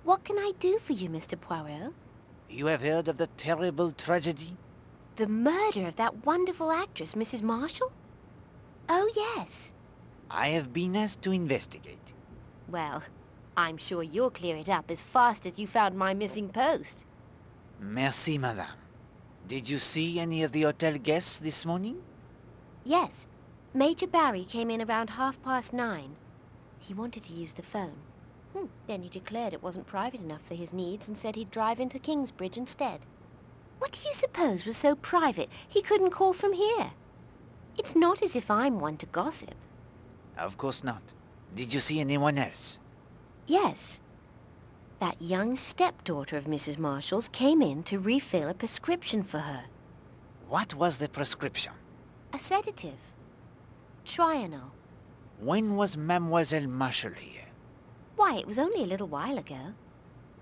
What can I do for you, Mr. Poirot? You have heard of the terrible tragedy? The murder of that wonderful actress, Mrs. Marshall? Oh, yes. I have been asked to investigate. Well, I'm sure you'll clear it up as fast as you found my missing post. Merci, madame. Did you see any of the hotel guests this morning? Yes. Major Barry came in around 9:30. He wanted to use the phone. Then he declared it wasn't private enough for his needs and said he'd drive into Kingsbridge instead. What do you suppose was so private he couldn't call from here? It's not as if I'm one to gossip. Of course not. Did you see anyone else? Yes. That young stepdaughter of Mrs. Marshall's came in to refill a prescription for her. What was the prescription? A sedative. Trianol. When was Mademoiselle Marshall here? Why, it was only a little while ago.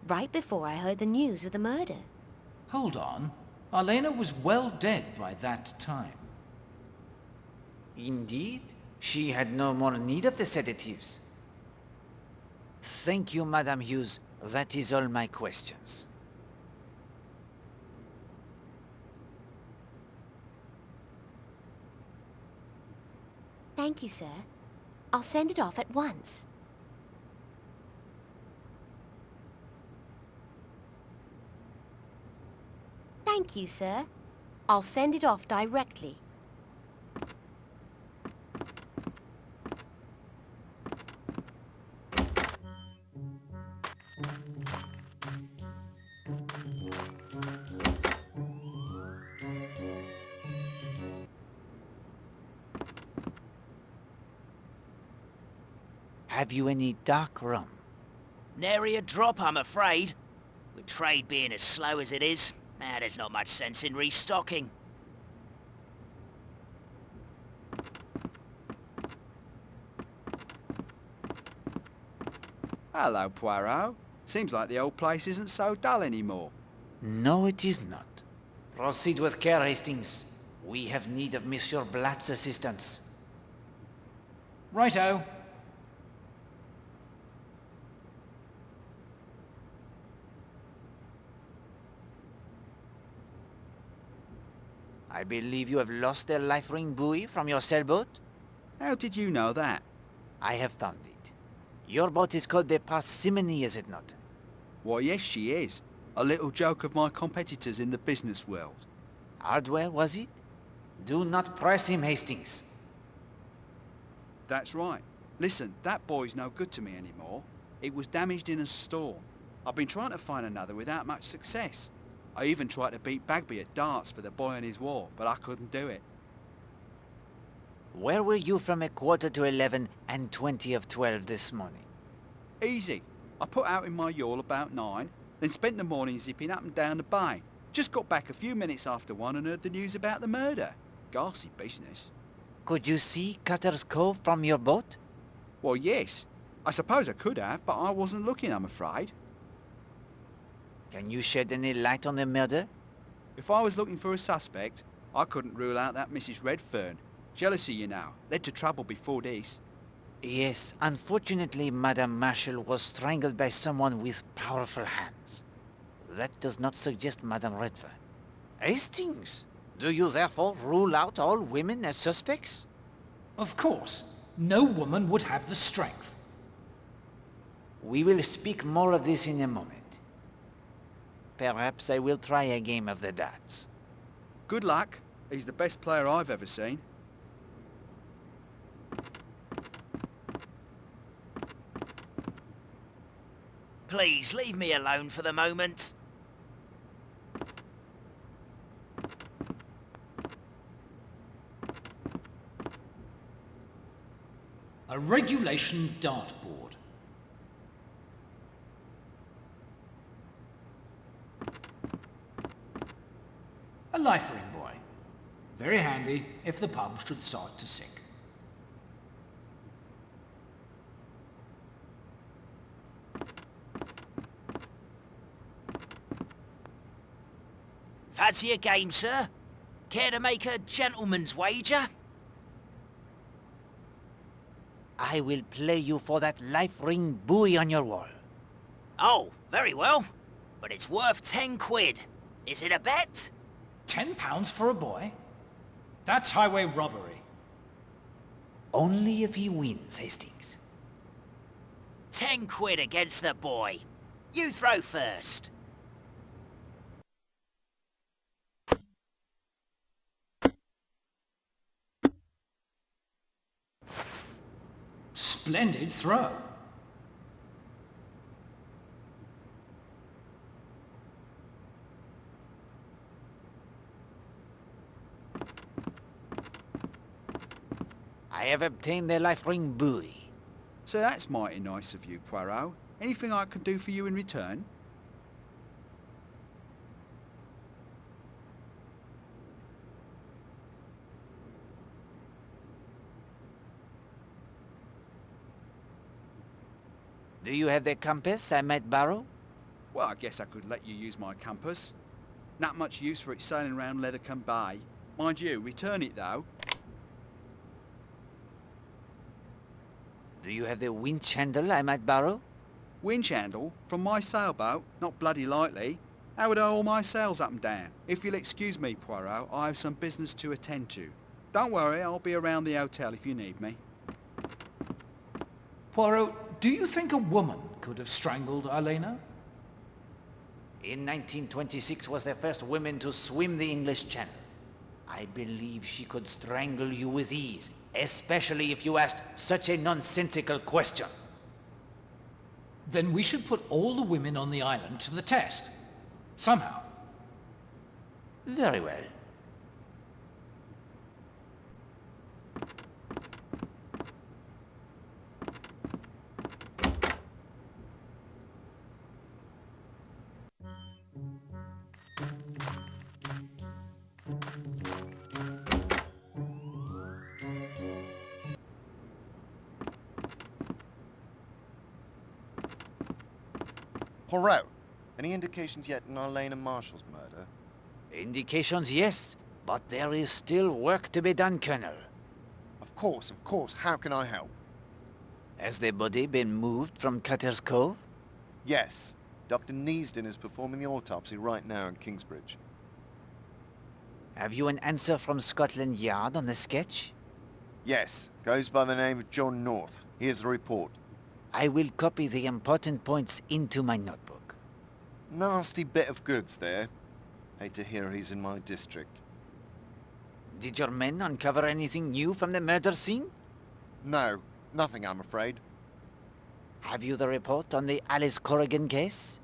Right before I heard the news of the murder. Hold on. Arlena was well dead by that time. Indeed, she had no more need of the sedatives. Thank you, Madame Hughes. That is all my questions. Thank you, sir. I'll send it off at once. Thank you, sir. I'll send it off directly. Have you any dark rum? Nary a drop, I'm afraid. With trade being as slow as it is, there's not much sense in restocking. Hello, Poirot. Seems like the old place isn't so dull anymore. No, it is not. Proceed with care, Hastings. We have need of Monsieur Blatt's assistance. Righto. I believe you have lost the life ring buoy from your sailboat? How did you know that? I have found it. Your boat is called the Parsimony, is it not? Why, yes, she is. A little joke of my competitors in the business world. Hardware, was it? Do not press him, Hastings. That's right. Listen, that buoy's no good to me anymore. It was damaged in a storm. I've been trying to find another without much success. I even tried to beat Bagby at darts for the boy and his war, but I couldn't do it. Where were you from 11:15 and 12 this morning? Easy. I put out in my yawl about 9, then spent the morning zipping up and down the bay. Just got back a few minutes after 1 and heard the news about the murder. Ghastly business. Could you see Cutter's Cove from your boat? Well, yes. I suppose I could have, but I wasn't looking, I'm afraid. Can you shed any light on the murder? If I was looking for a suspect, I couldn't rule out that Mrs. Redfern. Jealousy, you know, led to trouble before this. Yes, unfortunately, Madame Marshall was strangled by someone with powerful hands. That does not suggest Madame Redfern. Hastings, do you therefore rule out all women as suspects? Of course. No woman would have the strength. We will speak more of this in a moment. Perhaps I will try a game of the darts. Good luck. He's the best player I've ever seen. Please, leave me alone for the moment. A regulation dartboard. A life ring buoy. Very handy if the pub should start to sink. Fancy a game, sir? Care to make a gentleman's wager? I will play you for that life ring buoy on your wall. Oh, very well. But it's worth 10 quid. Is it a bet? £10 for a boy? That's highway robbery. Only if he wins, Hastings. 10 quid against the boy. You throw first. Splendid throw. I have obtained the life ring buoy. So that's mighty nice of you, Poirot. Anything I can do for you in return? Do you have the compass I might borrow? Well, I guess I could let you use my compass. Not much use for it sailing around Leathercombe Bay. Mind you, return it though. Do you have the winch handle I might borrow? Winch handle? From my sailboat? Not bloody likely. How would I haul my sails up and down? If you'll excuse me, Poirot, I have some business to attend to. Don't worry, I'll be around the hotel if you need me. Poirot, do you think a woman could have strangled Elena? In 1926 was the first woman to swim the English Channel. I believe she could strangle you with ease, especially if you asked such a nonsensical question. Then we should put all the women on the island to the test. Somehow. Very well. Poirot, any indications yet in Elena Marshall's murder? Indications, yes, but there is still work to be done, Colonel. Of course. How can I help? Has the body been moved from Cutter's Cove? Yes. Dr. Neasden is performing the autopsy right now in Kingsbridge. Have you an answer from Scotland Yard on the sketch? Yes. Goes by the name of John North. Here's the report. I will copy the important points into my notebook. Nasty bit of goods there. Hate to hear he's in my district. Did your men uncover anything new from the murder scene? No, nothing I'm afraid. Have you the report on the Alice Corrigan case?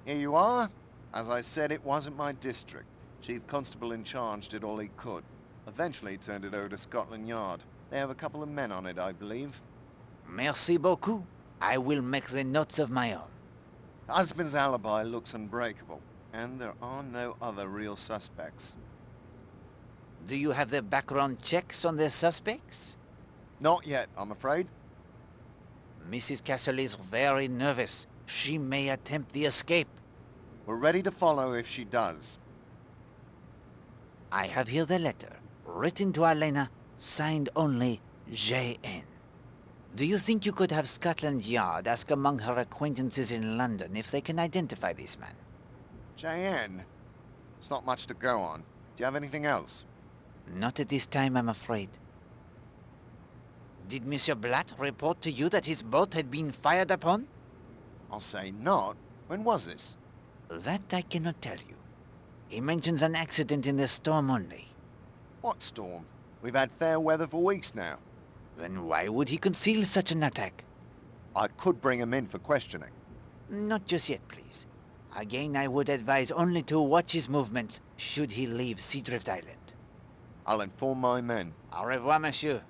Here you are. As I said, it wasn't my district. Chief Constable in charge did all he could. Eventually he turned it over to Scotland Yard. They have a couple of men on it, I believe. Merci beaucoup. I will make the notes of my own. Husband's alibi looks unbreakable, and there are no other real suspects. Do you have the background checks on the suspects? Not yet, I'm afraid. Mrs. Castle is very nervous. She may attempt the escape. We're ready to follow if she does. I have here the letter, written to Elena, signed only J.N. Do you think you could have Scotland Yard ask among her acquaintances in London if they can identify this man? J.N.? It's not much to go on. Do you have anything else? Not at this time, I'm afraid. Did Monsieur Blatt report to you that his boat had been fired upon? I'll say not. When was this? That I cannot tell you. He mentions an accident in the storm only. What storm? We've had fair weather for weeks now. Then why would he conceal such an attack? I could bring him in for questioning. Not just yet, please. Again, I would advise only to watch his movements should he leave Seadrift Island. I'll inform my men. Au revoir, monsieur.